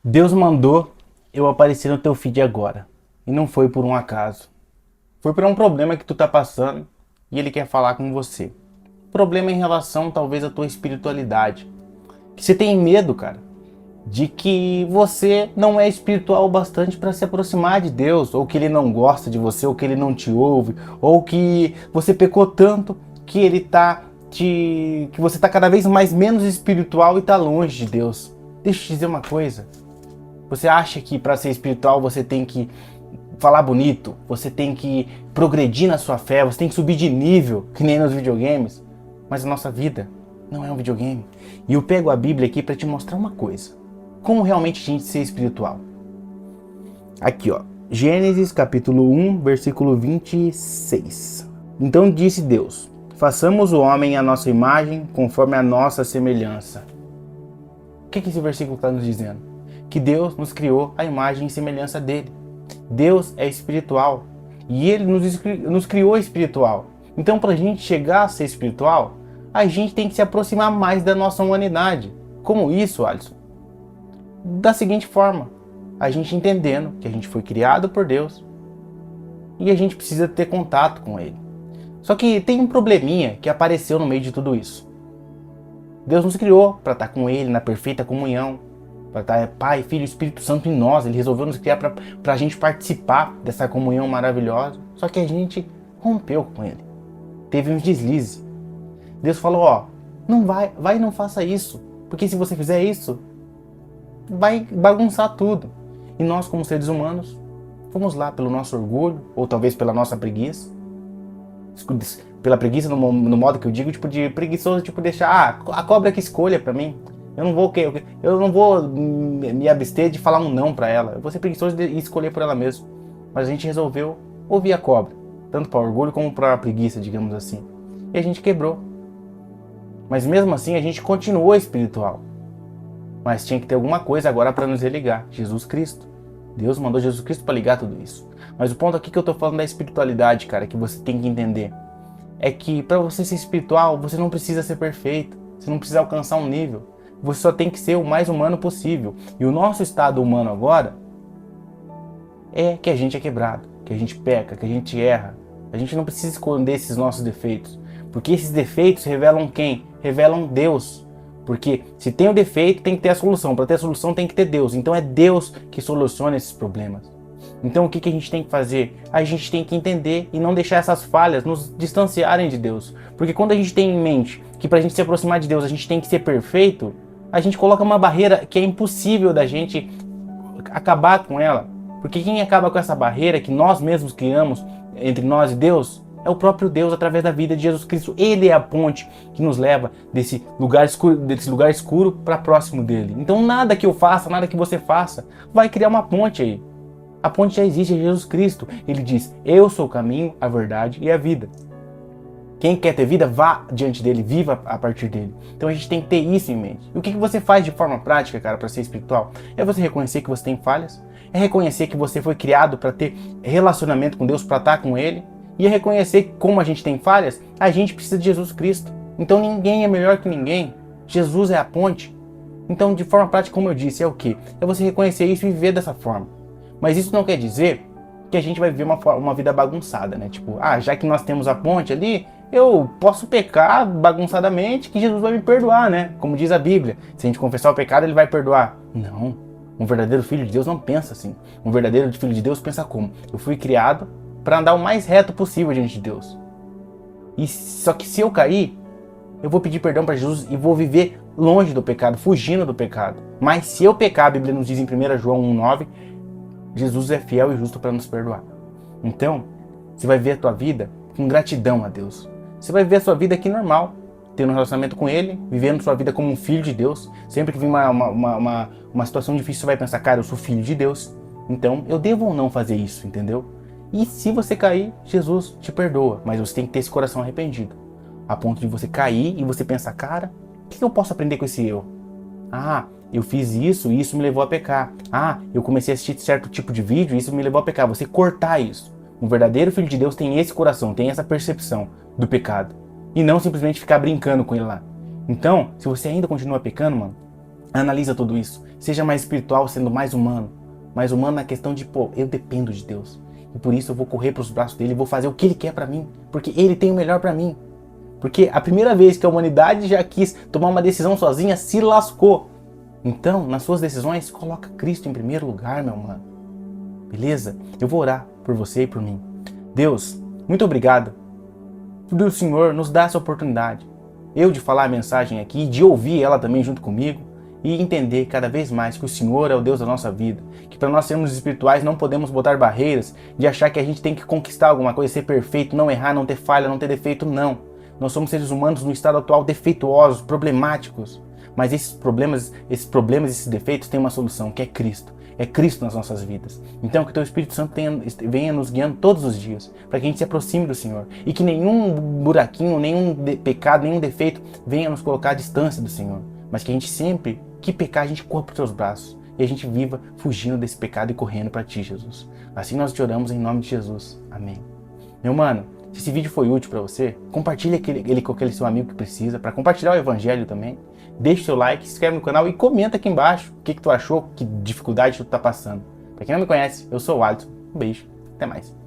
Deus mandou eu aparecer no teu feed agora. E não foi por um acaso. Foi por um problema que tu tá passando e ele quer falar com você. Problema em relação talvez à tua espiritualidade. Que você tem medo, cara, de que você não é espiritual o bastante para se aproximar de Deus, ou que ele não gosta de você, ou que ele não te ouve, ou que você pecou tanto que que você tá cada vez mais menos espiritual e tá longe de Deus. Deixa eu te dizer uma coisa. Você acha que para ser espiritual você tem que falar bonito, você tem que progredir na sua fé, você tem que subir de nível, que nem nos videogames. Mas a nossa vida não é um videogame. E eu pego a Bíblia aqui para te mostrar uma coisa. Como realmente a gente ser espiritual. Aqui, ó. Gênesis capítulo 1, versículo 26. Então disse Deus: façamos o homem à nossa imagem, conforme a nossa semelhança. O que esse versículo está nos dizendo? Que Deus nos criou à imagem e semelhança dele. Deus é espiritual e ele nos criou espiritual. Então, para a gente chegar a ser espiritual, a gente tem que se aproximar mais da nossa humanidade. Como isso, Alisson? Da seguinte forma: a gente entendendo que a gente foi criado por Deus e a gente precisa ter contato com ele. Só que tem um probleminha que apareceu no meio de tudo isso. Deus nos criou para estar com ele na perfeita comunhão, para estar Pai, Filho e Espírito Santo em nós. Ele resolveu nos criar para a gente participar dessa comunhão maravilhosa. Só que a gente rompeu com ele. Teve uns deslizes. Deus falou, ó, não vai e não faça isso. Porque se você fizer isso, vai bagunçar tudo. E nós, como seres humanos, fomos lá pelo nosso orgulho, ou talvez pela nossa preguiça. Pela preguiça no modo que eu digo, tipo de preguiçoso, tipo deixar, a cobra que escolha pra mim. Eu não vou me abster de falar um não pra ela. Eu vou ser preguiçoso e escolher por ela mesma. Mas a gente resolveu ouvir a cobra, tanto para orgulho como para preguiça, digamos assim. E a gente quebrou. Mas mesmo assim a gente continuou espiritual. Mas tinha que ter alguma coisa agora para nos religar, Jesus Cristo. Deus mandou Jesus Cristo para ligar tudo isso. Mas o ponto aqui que eu tô falando da espiritualidade, cara, que você tem que entender, é que para você ser espiritual, você não precisa ser perfeito, você não precisa alcançar um nível. Você só tem que ser o mais humano possível. E o nosso estado humano agora é que a gente é quebrado, que a gente peca, que a gente erra. A gente não precisa esconder esses nossos defeitos, porque esses defeitos revelam quem? Revelam Deus. Porque se tem o defeito, tem que ter a solução. Para ter a solução, tem que ter Deus. Então é Deus que soluciona esses problemas. Então o que a gente tem que fazer? A gente tem que entender e não deixar essas falhas nos distanciarem de Deus. Porque quando a gente tem em mente que para a gente se aproximar de Deus a gente tem que ser perfeito, a gente coloca uma barreira que é impossível da gente acabar com ela. Porque quem acaba com essa barreira que nós mesmos criamos entre nós e Deus é o próprio Deus através da vida de Jesus Cristo. Ele é a ponte que nos leva desse lugar escuro para próximo dele. Então nada que eu faça, nada que você faça vai criar uma ponte aí. A ponte já existe, é Jesus Cristo. Ele diz, eu sou o caminho, a verdade e a vida. Quem quer ter vida, vá diante dele, viva a partir dele. Então a gente tem que ter isso em mente. E o que você faz de forma prática, cara, para ser espiritual? É você reconhecer que você tem falhas, é reconhecer que você foi criado para ter relacionamento com Deus, para estar com ele, e é reconhecer que como a gente tem falhas, a gente precisa de Jesus Cristo. Então ninguém é melhor que ninguém. Jesus é a ponte. Então, de forma prática, como eu disse, é o quê? É você reconhecer isso e viver dessa forma. Mas isso não quer dizer que a gente vai viver uma vida bagunçada, né? Tipo, já que nós temos a ponte ali, eu posso pecar bagunçadamente que Jesus vai me perdoar, né? Como diz a Bíblia, se a gente confessar o pecado, ele vai perdoar. Não, um verdadeiro filho de Deus não pensa assim. Um verdadeiro filho de Deus pensa como? Eu fui criado para andar o mais reto possível diante de Deus. E só que se eu cair, eu vou pedir perdão para Jesus e vou viver longe do pecado, fugindo do pecado. Mas se eu pecar, a Bíblia nos diz em 1 João 1,9, Jesus é fiel e justo para nos perdoar. Então, você vai ver a tua vida com gratidão a Deus. Você vai viver a sua vida aqui normal, tendo um relacionamento com Ele, vivendo sua vida como um filho de Deus. Sempre que vir uma situação difícil, você vai pensar, cara, eu sou filho de Deus. Então, eu devo ou não fazer isso, entendeu? E se você cair, Jesus te perdoa. Mas você tem que ter esse coração arrependido. A ponto de você cair e você pensar, cara, o que eu posso aprender com esse eu? Eu fiz isso e isso me levou a pecar. Eu comecei a assistir certo tipo de vídeo e isso me levou a pecar. Você cortar isso. Um verdadeiro filho de Deus tem esse coração, tem essa percepção do pecado. E não simplesmente ficar brincando com ele lá. Então, se você ainda continua pecando, mano, analisa tudo isso. Seja mais espiritual, sendo mais humano. Mais humano na questão de, pô, eu dependo de Deus. E por isso eu vou correr para os braços dele e vou fazer o que ele quer para mim. Porque ele tem o melhor para mim. Porque a primeira vez que a humanidade já quis tomar uma decisão sozinha, se lascou. Então, nas suas decisões, coloca Cristo em primeiro lugar, meu mano. Beleza? Eu vou orar por você e por mim. Deus, muito obrigado por o Senhor nos dar essa oportunidade. Eu de falar a mensagem aqui, de ouvir ela também junto comigo e entender cada vez mais que o Senhor é o Deus da nossa vida. Que para nós sermos espirituais não podemos botar barreiras de achar que a gente tem que conquistar alguma coisa, ser perfeito, não errar, não ter falha, não ter defeito, não. Nós somos seres humanos no estado atual defeituosos, problemáticos. Mas esses problemas, esses defeitos têm uma solução, que é Cristo. É Cristo nas nossas vidas. Então que o Teu Espírito Santo venha nos guiando todos os dias, para que a gente se aproxime do Senhor. E que nenhum buraquinho, nenhum pecado, nenhum defeito venha nos colocar à distância do Senhor. Mas que a gente sempre, que pecar, a gente corra para os Teus braços. E a gente viva fugindo desse pecado e correndo para Ti, Jesus. Assim nós te oramos em nome de Jesus. Amém. Meu mano, se esse vídeo foi útil para você, compartilhe ele com aquele seu amigo que precisa, para compartilhar o Evangelho também. Deixe seu like, se inscreve no canal e comenta aqui embaixo o que tu achou, que dificuldade tu tá passando. Pra quem não me conhece, eu sou o Alisson. Um beijo, até mais.